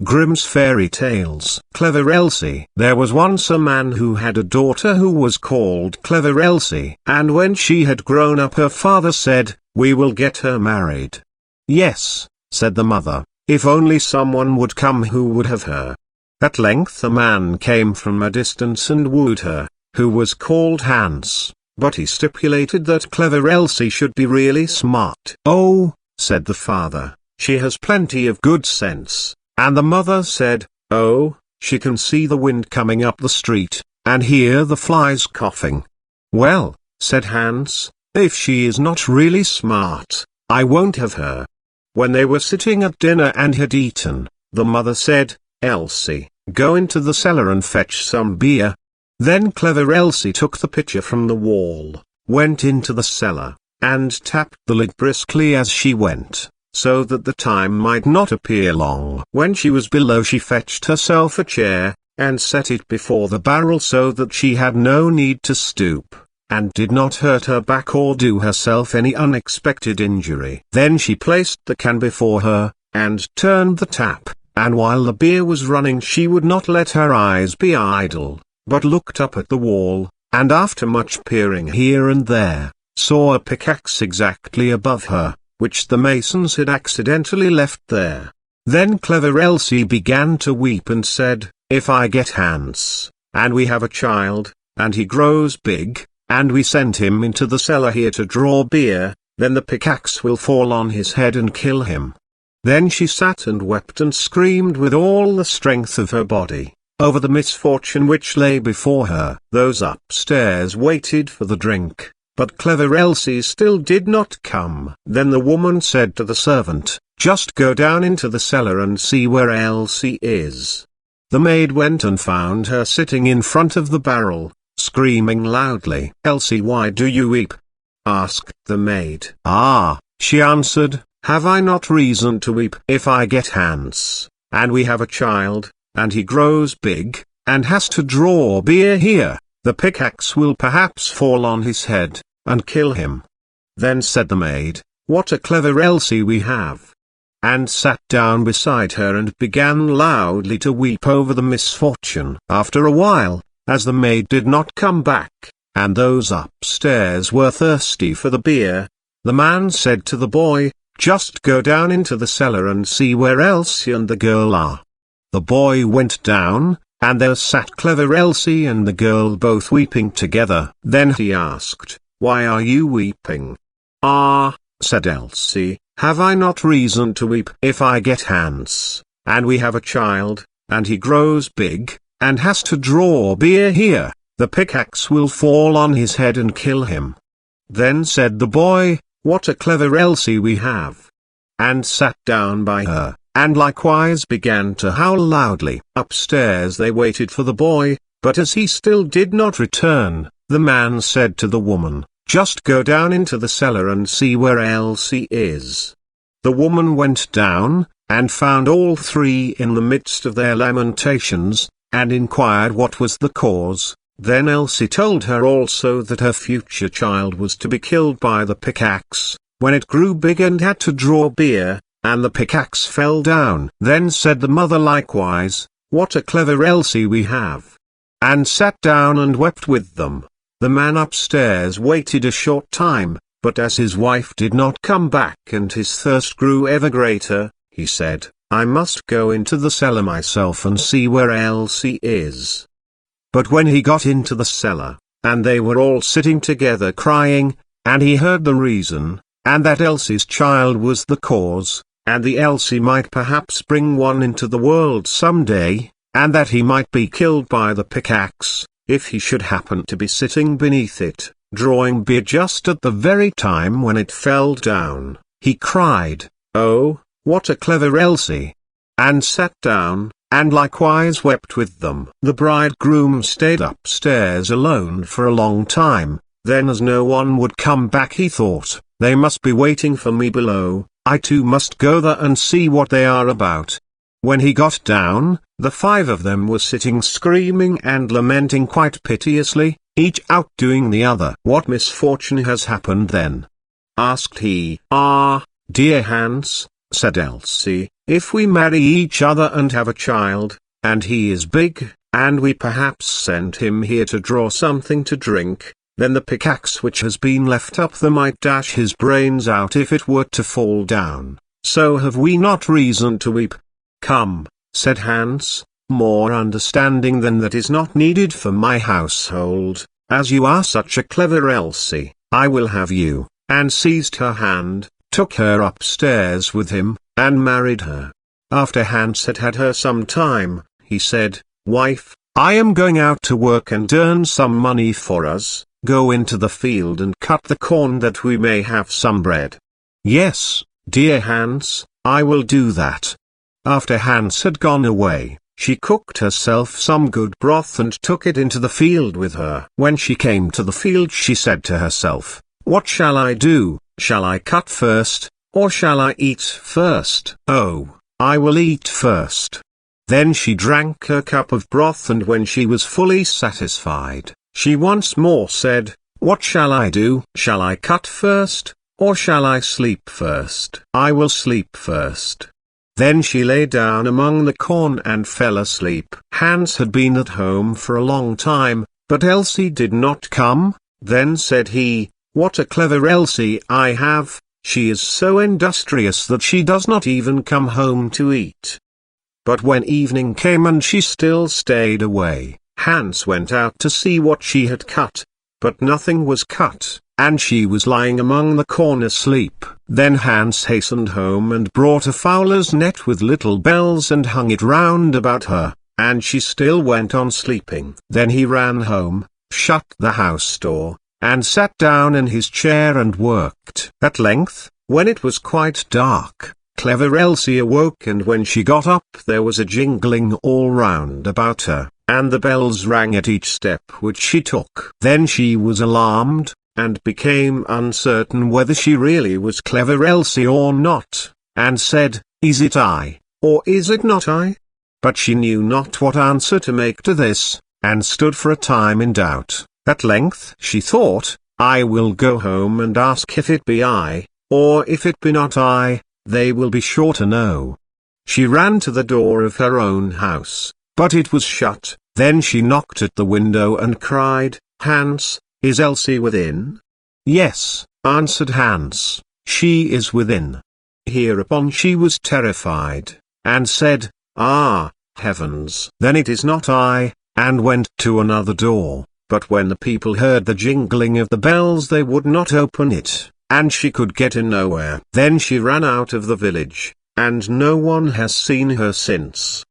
Grimm's Fairy Tales. Clever Elsie. There was once a man who had a daughter who was called Clever Elsie. And when she had grown up, her father said, "We will get her married." "Yes," said the mother, "if only someone would come who would have her." At length a man came from a distance and wooed her, who was called Hans, but he stipulated that Clever Elsie should be really smart. "Oh," said the father, "she has plenty of good sense." And the mother said, "Oh, she can see the wind coming up the street, and hear the flies coughing." "Well," said Hans, "if she is not really smart, I won't have her." When they were sitting at dinner and had eaten, the mother said, "Elsie, go into the cellar and fetch some beer." Then Clever Elsie took the pitcher from the wall, went into the cellar, and tapped the lid briskly as she went, so that the time might not appear long. When she was below, she fetched herself a chair, and set it before the barrel so that she had no need to stoop, and did not hurt her back or do herself any unexpected injury. Then she placed the can before her, and turned the tap, and while the beer was running she would not let her eyes be idle, but looked up at the wall, and after much peering here and there, saw a pickaxe exactly above her, which the masons had accidentally left there. Then Clever Elsie began to weep and said, "If I get Hans, and we have a child, and he grows big, and we send him into the cellar here to draw beer, then the pickaxe will fall on his head and kill him." Then she sat and wept and screamed with all the strength of her body, over the misfortune which lay before her. Those upstairs waited for the drink, but Clever Elsie still did not come. Then the woman said to the servant, "Just go down into the cellar and see where Elsie is." The maid went and found her sitting in front of the barrel, screaming loudly. "Elsie, why do you weep?" asked the maid. "Ah," she answered, "have I not reason to weep? If I get Hans, and we have a child, and he grows big, and has to draw beer here, the pickaxe will perhaps fall on his head, and kill him." Then said the maid, "What a clever Elsie we have!" and sat down beside her and began loudly to weep over the misfortune. After a while, as the maid did not come back, and those upstairs were thirsty for the beer, the man said to the boy, "Just go down into the cellar and see where Elsie and the girl are." The boy went down, and there sat Clever Elsie and the girl both weeping together. Then he asked, "Why are you weeping?" "Ah," said Elsie, "have I not reason to weep? If I get Hans, and we have a child, and he grows big, and has to draw beer here, the pickaxe will fall on his head and kill him." Then said the boy, "What a clever Elsie we have!" and sat down by her, and likewise began to howl loudly. Upstairs they waited for the boy, but as he still did not return, the man said to the woman, "Just go down into the cellar and see where Elsie is." The woman went down, and found all three in the midst of their lamentations, and inquired what was the cause. Then Elsie told her also that her future child was to be killed by the pickaxe, when it grew big and had to draw beer, and the pickaxe fell down. Then said the mother likewise, "What a clever Elsie we have!" and sat down and wept with them. The man upstairs waited a short time, but as his wife did not come back and his thirst grew ever greater, he said, "I must go into the cellar myself and see where Elsie is." But when he got into the cellar, and they were all sitting together crying, and he heard the reason, and that Elsie's child was the cause, and the Elsie might perhaps bring one into the world some day, and that he might be killed by the pickaxe, if he should happen to be sitting beneath it, drawing beer just at the very time when it fell down, he cried, "Oh, what a clever Elsie!" and sat down, and likewise wept with them. The bridegroom stayed upstairs alone for a long time. Then as no one would come back, he thought, "They must be waiting for me below, I too must go there and see what they are about." When he got down, the five of them were sitting screaming and lamenting quite piteously, each outdoing the other. "What misfortune has happened then?" asked he. "Ah, dear Hans," said Elsie, If we marry each other and have a child, and he is big, and we perhaps send him here to draw something to drink, then the pickaxe which has been left up there might dash his brains out if it were to fall down. So have we not reason to weep?" "Come," said Hans, "more understanding than that is not needed for my household. As you are such a clever Elsie, I will have you," and seized her hand, took her upstairs with him, and married her. After Hans had had her some time, he said, "Wife, I am going out to work and earn some money for us. Go into the field and cut the corn that we may have some bread." "Yes, dear Hans, I will do that." After Hans had gone away, she cooked herself some good broth and took it into the field with her. When she came to the field she said to herself, "What shall I do? Shall I cut first, or shall I eat first? Oh, I will eat first." Then she drank her cup of broth, and when she was fully satisfied, she once more said, "What shall I do? Shall I cut first, or shall I sleep first? I will sleep first." Then she lay down among the corn and fell asleep. Hans had been at home for a long time, but Elsie did not come. Then said he, "What a clever Elsie I have, she is so industrious that she does not even come home to eat." But when evening came and she still stayed away, Hans went out to see what she had cut, but nothing was cut, and she was lying among the corn asleep. Then Hans hastened home and brought a fowler's net with little bells and hung it round about her, and she still went on sleeping. Then he ran home, shut the house door, and sat down in his chair and worked. At length, when it was quite dark, clever Elsie awoke, and when she got up there was a jingling all round about her, and the bells rang at each step which she took. Then she was alarmed, and became uncertain whether she really was clever Elsie or not, and said, "Is it I, or is it not I?" But she knew not what answer to make to this, and stood for a time in doubt. At length she thought, "I will go home and ask if it be I, or if it be not I, they will be sure to know." She ran to the door of her own house, but it was shut. Then she knocked at the window and cried, "Hans, is Elsie within?" "Yes," answered Hans, "she is within." Hereupon she was terrified, and said, "Ah, heavens! Then it is not I," and went to another door. But when the people heard the jingling of the bells they would not open it, and she could get in nowhere. Then she ran out of the village, and no one has seen her since.